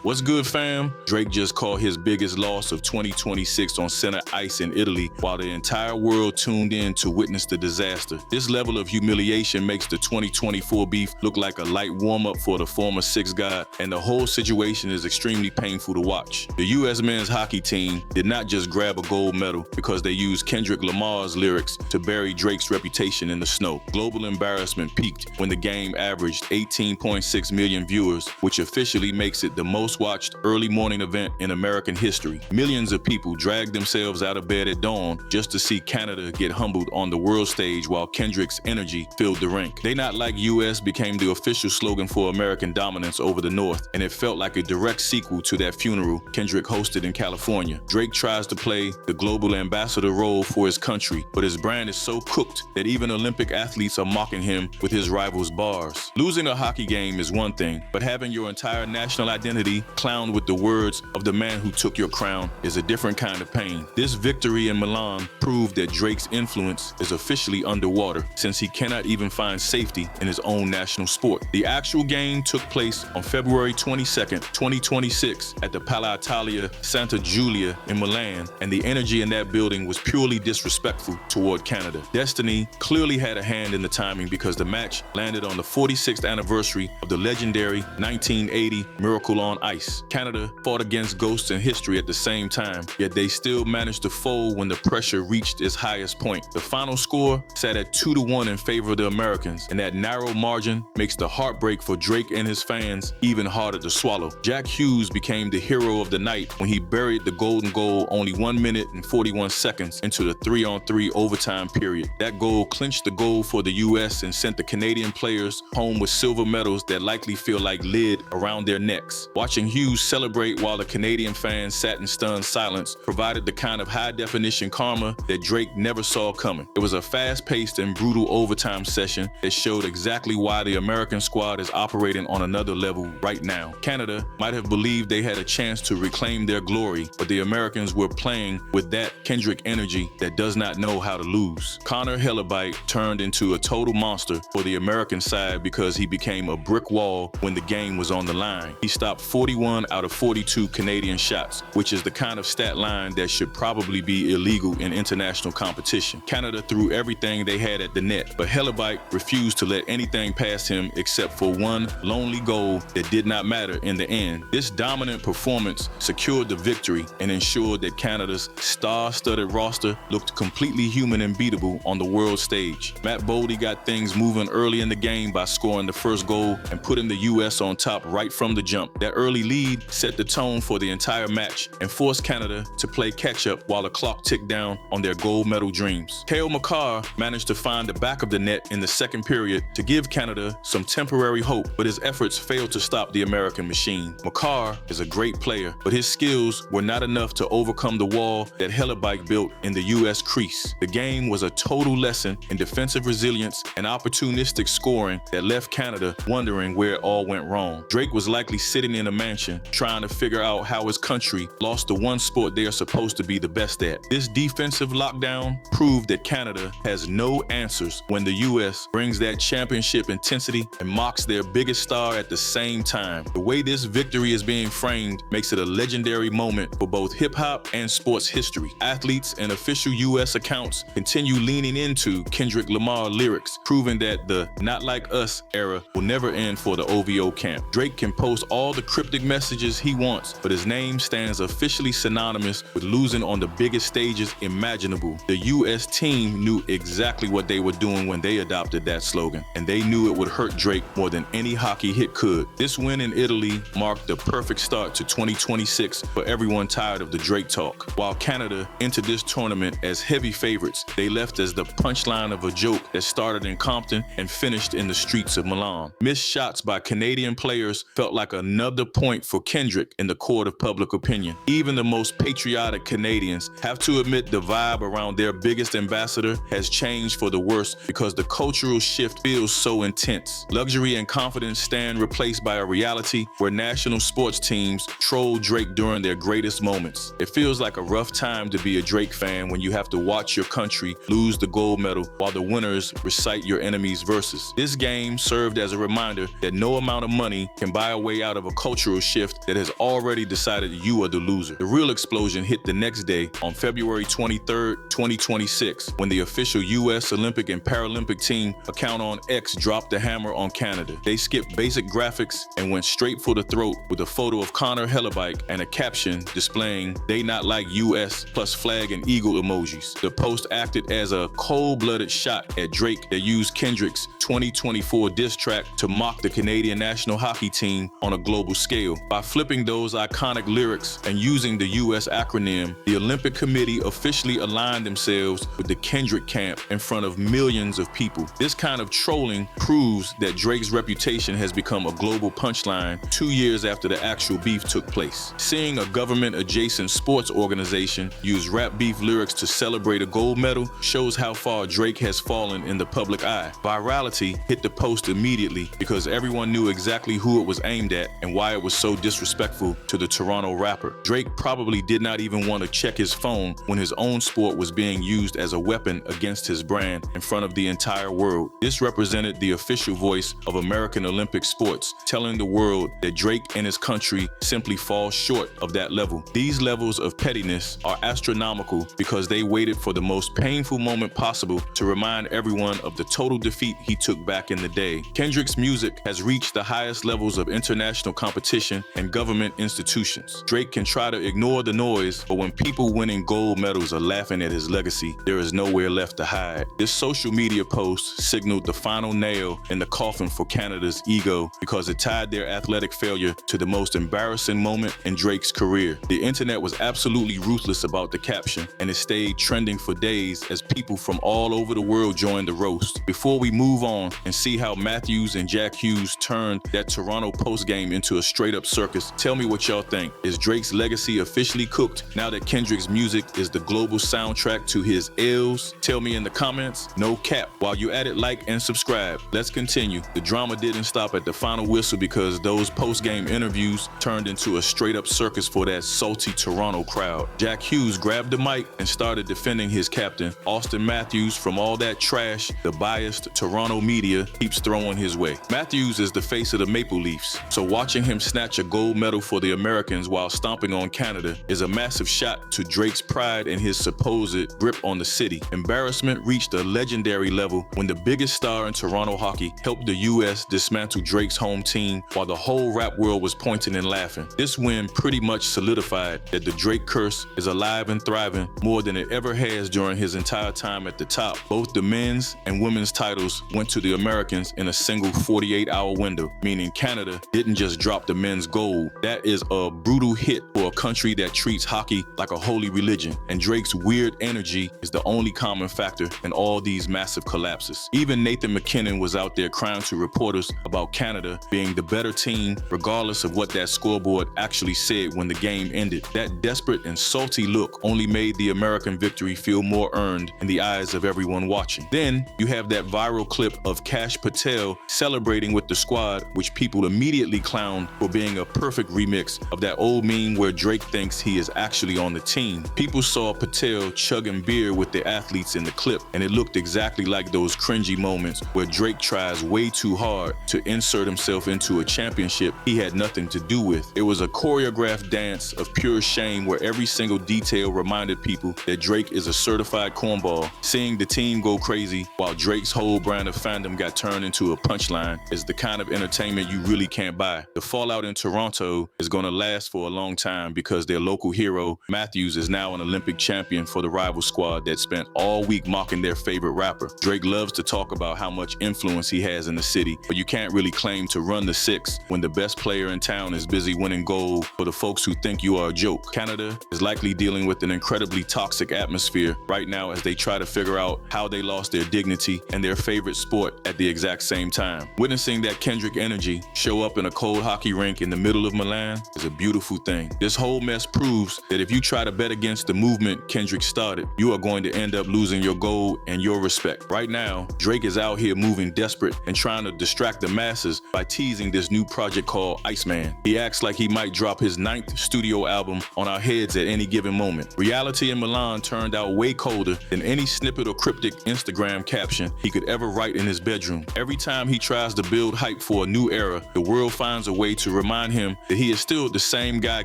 What's good, fam? Drake just caught his biggest loss of 2026 on center ice in Italy while the entire world tuned in to witness the disaster. This level of humiliation makes the 2024 beef look like a light warm-up for the former Six God, and the whole situation is extremely painful to watch. The U.S. men's hockey team did not just grab a gold medal because they used Kendrick Lamar's lyrics to bury Drake's reputation in the snow. Global embarrassment peaked when the game averaged 18.6 million viewers, which officially makes it the most watched early morning event in American history. Millions of people dragged themselves out of bed at dawn just to see Canada get humbled on the world stage while Kendrick's energy filled the rink. "They not like US" became the official slogan for American dominance over the North, and it felt like a direct sequel to that funeral Kendrick hosted in California. Drake tries to play the global ambassador role for his country, but his brand is so cooked that even Olympic athletes are mocking him with his rivals' bars. Losing a hockey game is one thing, but having your entire national identity clowned with the words of the man who took your crown is a different kind of pain. This victory in Milan proved that Drake's influence is officially underwater, since he cannot even find safety in his own national sport. The actual game took place on February 22nd, 2026 at the Pala Italia Santa Giulia in Milan, and the energy in that building was purely disrespectful toward Canada. Destiny clearly had a hand in the timing because the match landed on the 46th anniversary of the legendary 1980 Miracle on Ice. Canada fought against ghosts in history at the same time, yet they still managed to fold when the pressure reached its highest point. The final score sat at 2-1 in favor of the Americans, and that narrow margin makes the heartbreak for Drake and his fans even harder to swallow. Jack Hughes became the hero of the night when he buried the golden goal only 1 minute and 41 seconds into the 3-on-3 overtime period. That goal clinched the goal for the US and sent the Canadian players home with silver medals that likely feel like lid around their necks. Watching Hughes celebrate while the Canadian fans sat in stunned silence provided the kind of high-definition karma that Drake never saw coming. It was a fast-paced and brutal overtime session that showed exactly why the American squad is operating on another level right now. Canada might have believed they had a chance to reclaim their glory, but the Americans were playing with that Kendrick energy that does not know how to lose. Hellebuyck turned into a total monster for the American side because he became a brick wall when the game was on the line. He stopped 41 out of 42 Canadian shots, which is the kind of stat line that should probably be illegal in international competition. Canada threw everything they had at the net, but Hellebuyck refused to let anything past him except for one lonely goal that did not matter in the end. This dominant performance secured the victory and ensured that Canada's star-studded roster looked completely human and beatable on the world stage. Matt Boldy got things moving early in the game by scoring the first goal and putting the US on top right from the jump. That early lead set the tone for the entire match and forced Canada to play catch-up while the clock ticked down on their gold medal dreams. Cale Makar managed to find the back of the net in the second period to give Canada some temporary hope, but his efforts failed to stop the American machine. Makar is a great player, but his skills were not enough to overcome the wall that Hellebuyck built in the US crease. The game was a total lesson in defensive resilience and opportunistic scoring that left Canada wondering where it all went wrong. Drake was likely sitting in a mansion trying to figure out how his country lost the one sport they are supposed to be the best at. This defensive lockdown proved that Canada has no answers when the US brings that championship intensity and mocks their biggest star at the same time. The way this victory is being framed makes it a legendary moment for both hip-hop and sports history. Athletes and official US accounts continue leaning into Kendrick Lamar lyrics, proving that the "not like us" era will never end for the OVO camp. Drake can post all the cryptic messages he wants, but his name stands officially synonymous with losing on the biggest stages imaginable. The US team knew exactly what they were doing when they adopted that slogan, and they knew it would hurt Drake more than any hockey hit could. This win in Italy marked the perfect start to 2026 for everyone tired of the Drake talk. While Canada entered this tournament as heavy favorites, they left as the punchline of a joke that started in Compton and finished in the streets of Milan. Missed shots by Canadian players felt like another point for Kendrick in the court of public opinion. Even the most patriotic Canadians have to admit the vibe around their biggest ambassador has changed for the worse because the cultural shift feels so intense. Luxury and confidence stand replaced by a reality where national sports teams troll Drake during their greatest moments. It feels like a rough time to be a Drake fan when you have to watch your country lose the gold medal while the winners recite your enemy's verses. This game served as a reminder that no amount of money can buy a way out of a cultural cultural shift that has already decided you are the loser. The real explosion hit the next day on February 23rd, 2026, when the official U.S. Olympic and Paralympic team account on X dropped the hammer on Canada. They skipped basic graphics and went straight for the throat with a photo of Hellebuyck and a caption displaying "They not like US" plus flag and eagle emojis. The post acted as a cold-blooded shot at Drake that used Kendrick's 2024 diss track to mock the Canadian national hockey team on a global scale. By flipping those iconic lyrics and using the US acronym, the Olympic Committee officially aligned themselves with the Kendrick camp in front of millions of people. This kind of trolling proves that Drake's reputation has become a global punchline 2 years after the actual beef took place. Seeing a government-adjacent sports organization use rap beef lyrics to celebrate a gold medal shows how far Drake has fallen in the public eye. Virality hit the post immediately because everyone knew exactly who it was aimed at and why it was so disrespectful to the Toronto rapper. Drake probably did not even want to check his phone when his own sport was being used as a weapon against his brand in front of the entire world. This represented the official voice of American Olympic sports, telling the world that Drake and his country simply fall short of that level. These levels of pettiness are astronomical because they waited for the most painful moment possible to remind everyone of the total defeat he took back in the day. Kendrick's music has reached the highest levels of international competition and government institutions. Drake can try to ignore the noise, but when people winning gold medals are laughing at his legacy, there is nowhere left to hide. This social media post signaled the final nail in the coffin for Canada's ego because it tied their athletic failure to the most embarrassing moment in Drake's career. The internet was absolutely ruthless about the caption, and it stayed trending for days as people from all over the world joined the roast. Before we move on and see how Matthews and Jack Hughes turned that Toronto postgame into a straight-up circus, tell me what y'all think. Is Drake's legacy officially cooked now that Kendrick's music is the global soundtrack to his L's? Tell me in the comments. No cap. While you at it, like and subscribe. Let's continue. The drama didn't stop at the final whistle because those post-game interviews turned into a straight-up circus for that salty Toronto crowd. Jack Hughes grabbed the mic and started defending his captain, Auston Matthews, from all that trash the biased Toronto media keeps throwing his way. Matthews is the face of the Maple Leafs, so watching him snatch a gold medal for the Americans while stomping on Canada is a massive shot to Drake's pride and his supposed grip on the city. Embarrassment reached a legendary level when the biggest star in Toronto hockey helped the US dismantle Drake's home team while the whole rap world was pointing and laughing. This win pretty much solidified that the Drake curse is alive and thriving more than it ever has during his entire time at the top. Both the men's and women's titles went to the Americans in a single 48-hour window, meaning Canada didn't just drop the men's gold. That is a brutal hit for a country that treats hockey like a holy religion, and Drake's weird energy is the only common factor in all these massive collapses. Even Nathan McKinnon was out there crying to reporters about Canada being the better team regardless of what that scoreboard actually said when the game ended. That desperate and salty look only made the American victory feel more earned in the eyes of everyone watching. Then you have that viral clip of Kash Patel celebrating with the squad, which people immediately clowned for being a perfect remix of that old meme where Drake thinks he is actually on the team. People saw Patel chugging beer with the athletes in the clip, and it looked exactly like those cringy moments where Drake tries way too hard to insert himself into a championship he had nothing to do with. It was a choreographed dance of pure shame where every single detail reminded people that Drake is a certified cornball. Seeing the team go crazy while Drake's whole brand of fandom got turned into a punchline is the kind of entertainment you really can't buy. The fallout in Toronto is going to last for a long time because their local hero, Matthews, is now an Olympic champion for the rival squad that spent all week mocking their favorite rapper. Drake loves to talk about how much influence he has in the city, but you can't really claim to run the six when the best player in town is busy winning gold for the folks who think you are a joke. Canada is likely dealing with an incredibly toxic atmosphere right now as they try to figure out how they lost their dignity and their favorite sport at the exact same time. Witnessing that Kendrick energy show up in a cold hockey rink in the middle of Milan is a beautiful thing. This whole mess proves that if you try to bet against the movement Kendrick started, you are going to end up losing your gold and your respect. Right now, Drake is out here moving desperate and trying to distract the masses by teasing this new project called Iceman. He acts like he might drop his 9th studio album on our heads at any given moment. Reality in Milan turned out way colder than any snippet or cryptic Instagram caption he could ever write in his bedroom. Every time he tries to build hype for a new era, the world finds a way to remind him that he is still the same guy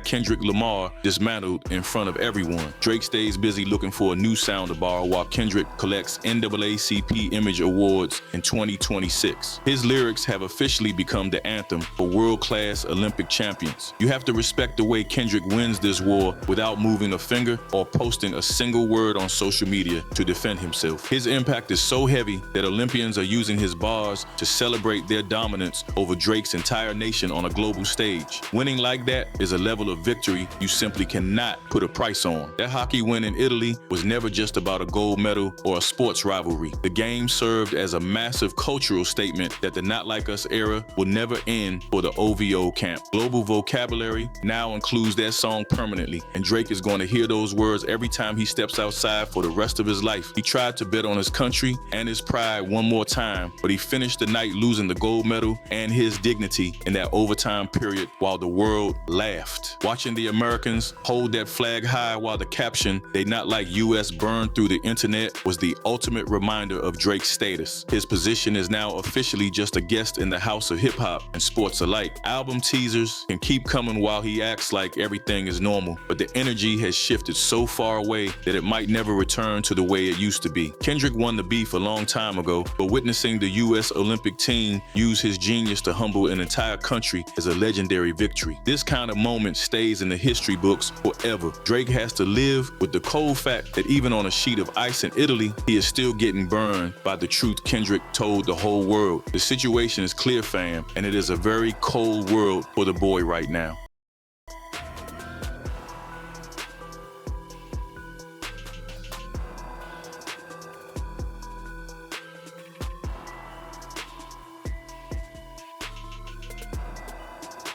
Kendrick Lamar dismantled in front of everyone. Drake stays busy looking for a new sound to borrow while Kendrick collects NAACP Image Awards in 2026. His lyrics have officially become the anthem for world-class Olympic champions. You have to respect the way Kendrick wins this war without moving a finger or posting a single word on social media to defend himself. His impact is so heavy that Olympians are using his bars to celebrate their dominance over Drake's entire nation on a global stage. Winning like that is a level of victory you simply cannot put a price on. That hockey win in Italy was never just about a gold medal or a sports rivalry. The game served as a massive cultural statement that the Not Like Us era will never end for the OVO camp. Global vocabulary now includes that song permanently, and Drake is going to hear those words every time he steps outside for the rest of his life. He tried to bet on his country and his pride one more time, but he finished the night losing the gold medal and his dignity in that overtime period while the world laughed. Watching the Americans hold that flag high while the caption, "They Not Like US" burned through the internet was the ultimate reminder of Drake's status. His position is now officially just a guest in the house of hip-hop and sports alike. Album teasers can keep coming while he acts like everything is normal, but the energy has shifted so far away that it might never return to the way it used to be. Kendrick won the beef a long time ago, but witnessing the US Olympic team use his genius to humble an entire country is a legendary victory. This kind of moment stays in the history books forever. Drake has to live with the cold fact that even on a sheet of ice in Italy, he is still getting burned by the truth Kendrick told the whole world. The situation is clear, fam, and it is a very cold world for the boy right now.